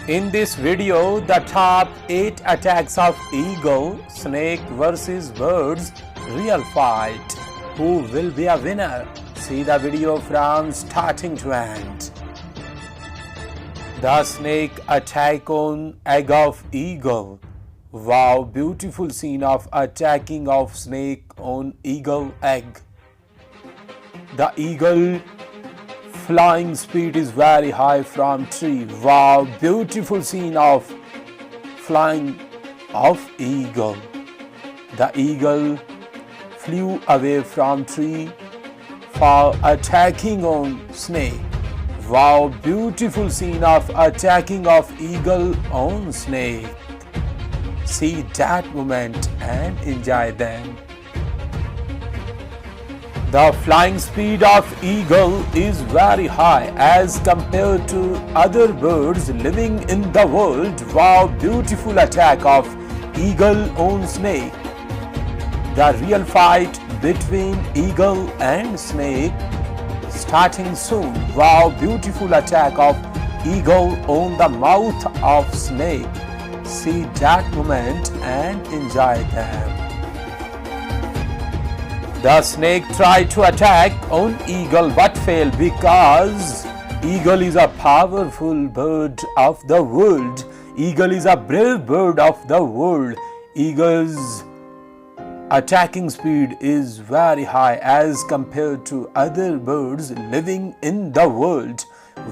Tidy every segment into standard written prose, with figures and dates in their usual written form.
In this video, the top 8 attacks of eagle, snake versus birds, real fight. Who will be a winner? See the video from starting to end. The snake attack on egg of eagle. Wow, beautiful scene of attacking of snake on eagle egg. The eagle flying speed is very high from tree. Wow, beautiful scene of flying of eagle. The eagle flew away from tree for attacking on snake. Wow, beautiful scene of attacking of eagle on snake. See that moment and enjoy them. The flying speed of eagle is very high as compared to other birds living in the world. Wow, beautiful attack of eagle on snake. The real fight between eagle and snake starting soon. Wow, beautiful attack of eagle on the mouth of snake. See that moment and enjoy them. The snake tried to attack on eagle but failed because eagle is a powerful bird of the world. Eagle is a brave bird of the world. Eagle's attacking speed is very high as compared to other birds living in the world.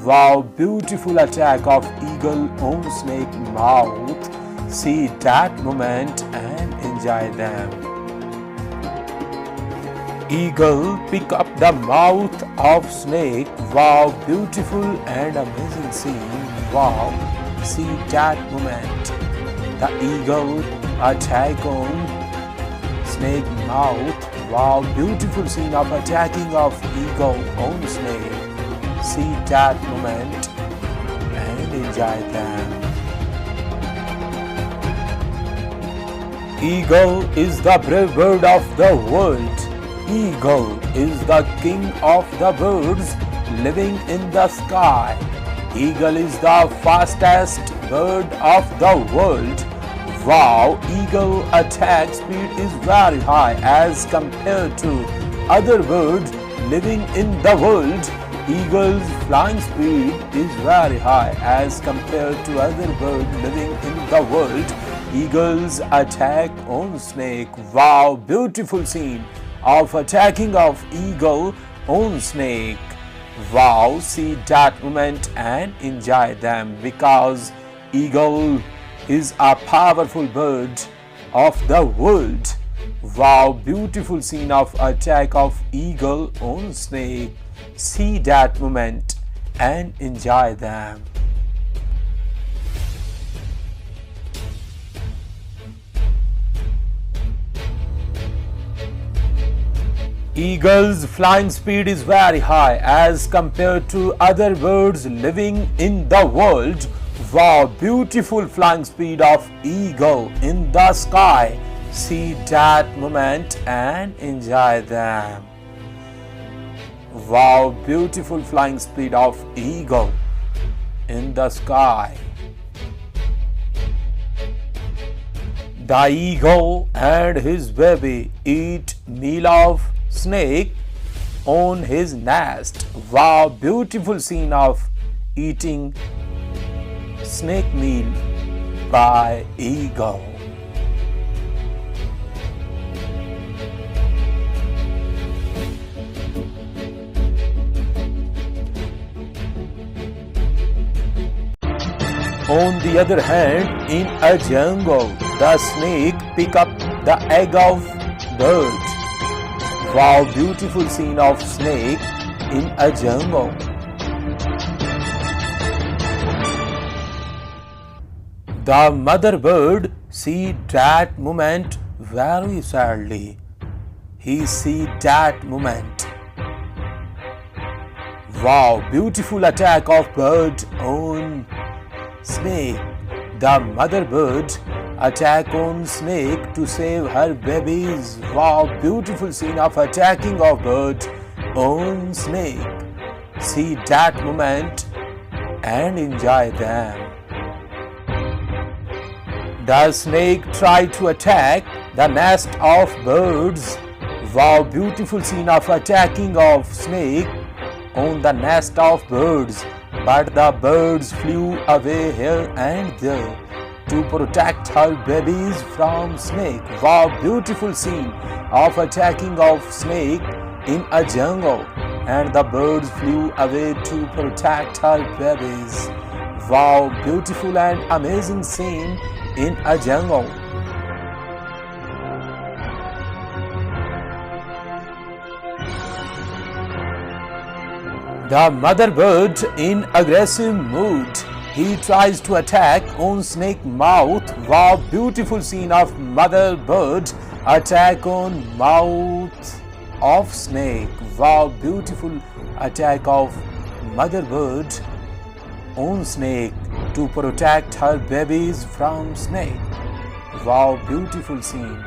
Wow, beautiful attack of eagle on snake mouth. See that moment and enjoy them. Eagle pick up the mouth of snake. Wow, beautiful and amazing scene. Wow, see that moment. The eagle attack on snake mouth. Wow, beautiful scene of attacking of eagle on snake. See that moment and enjoy them. Eagle is the brave bird of the world. Eagle is the king of the birds living in the sky. Eagle is the fastest bird of the world. Wow, eagle attack speed is very high as compared to other birds living in the world. Eagle's flying speed is very high as compared to other birds living in the world. Eagle's attack on snake. Wow, beautiful scene of attacking of eagle on snake. Wow, see that moment and enjoy them because eagle is a powerful bird of the world. Wow, beautiful scene of attack of eagle on snake. See that moment and enjoy them. Eagle's flying speed is very high as compared to other birds living in the world. Wow, beautiful flying speed of eagle in the sky. See that moment and enjoy them. Wow, beautiful flying speed of eagle in the sky. The eagle and his baby eat meal of snake on his nest. Wow, beautiful scene of eating snake meal by eagle. On the other hand, in a jungle, the snake pick up the egg of bird. Wow, beautiful scene of snake in a jungle. The mother bird see that moment very sadly. He see that moment. Wow, beautiful attack of bird on snake. The mother bird attack on snake to save her babies. Wow, beautiful scene of attacking of bird on snake. See that moment and enjoy them. The snake tried to attack the nest of birds. Wow, beautiful scene of attacking of snake on the nest of birds. But the birds flew away here and there to protect her babies from snake. Wow, beautiful scene of attacking of snake in a jungle, and the birds flew away to protect her babies. Wow, beautiful and amazing scene in a jungle. The mother bird in aggressive mood. He tries to attack on snake mouth. Wow, beautiful scene of mother bird attack on mouth of snake. Wow, beautiful attack of mother bird on snake to protect her babies from snake. Wow, beautiful scene.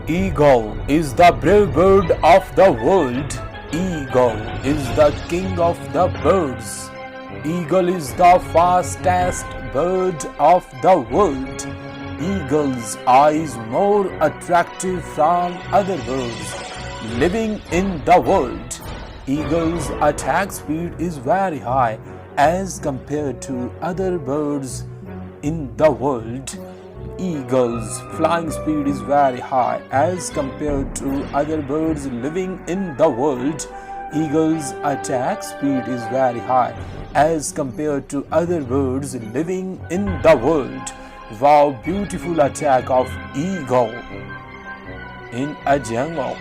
Eagle is the brave bird of the world. Eagle is the king of the birds. Eagle is the fastest bird of the world. Eagle's eyes more attractive from other birds living in the world. Eagle's attack speed is very high as compared to other birds in the world. Eagle's flying speed is very high as compared to other birds living in the world. Eagle's attack speed is very high as compared to other birds living in the world. Wow, beautiful attack of eagle in a jungle.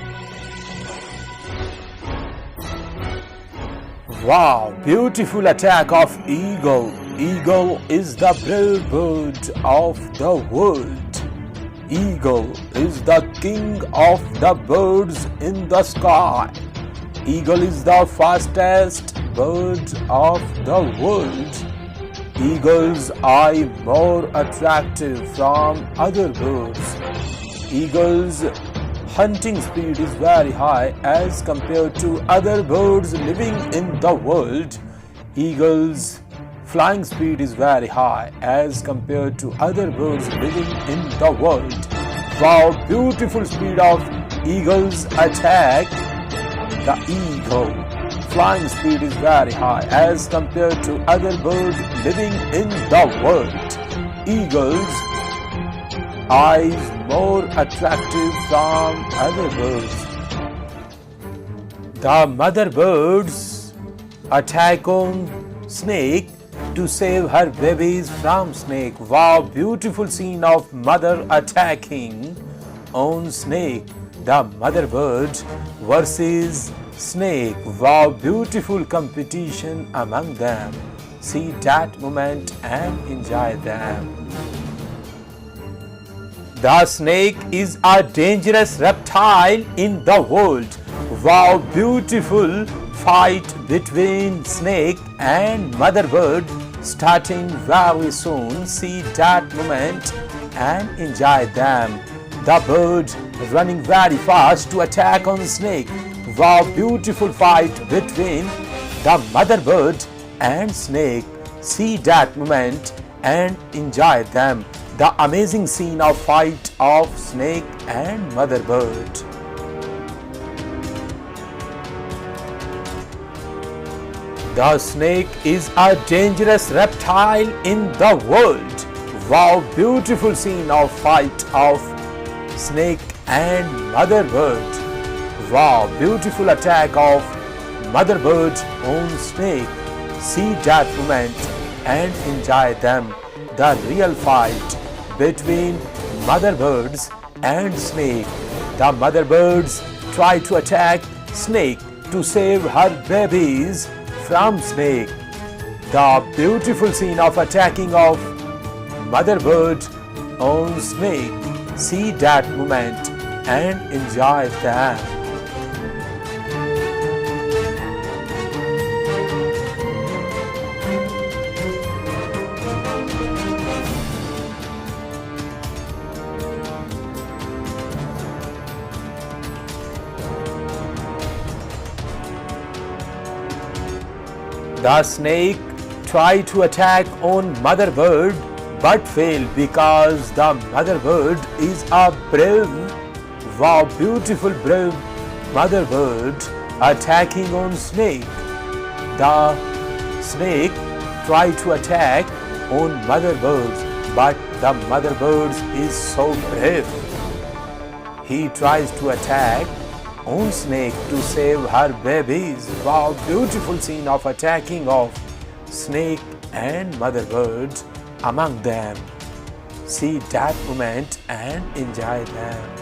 Wow, beautiful attack of eagle. Eagle is the brave bird of the world. Eagle is the king of the birds in the sky. Eagle is the fastest bird of the world. Eagle's eye more attractive from other birds. Eagle's hunting speed is very high as compared to other birds living in the world. Eagle's flying speed is very high as compared to other birds living in the world. Wow, beautiful speed of eagle's attack. The eagle flying speed is very high as compared to other birds living in the world. Eagle's eyes more attractive from other birds. The mother birds attack on snake to save her babies from snake. Wow, beautiful scene of mother attacking on snake. The mother bird versus snake. Wow, beautiful competition among them. See that moment and enjoy them. The snake is a dangerous reptile in the world. Wow, beautiful fight between snake and mother bird starting very soon. See that moment and enjoy them. The bird running very fast to attack on snake. Wow, beautiful fight between the mother bird and snake. See that moment and enjoy them. The amazing scene of fight of snake and mother bird. The snake is a dangerous reptile in the world. Wow, beautiful scene of fight of snake and mother bird. Wow, beautiful attack of mother bird on snake. See that moment and enjoy them. The real fight between mother birds and snake. The mother birds try to attack snake to save her babies from snake. The beautiful scene of attacking of mother bird on snake. See that moment and enjoy them. The snake tried to attack on mother bird, but fail because the mother bird is a brave, wow, beautiful brave mother bird attacking on snake. The snake tried to attack on mother birds, but the mother bird is so brave. He tries to attack on snake to save her babies. Wow, beautiful scene of attacking of snake and mother birds among them. See that moment and enjoy them.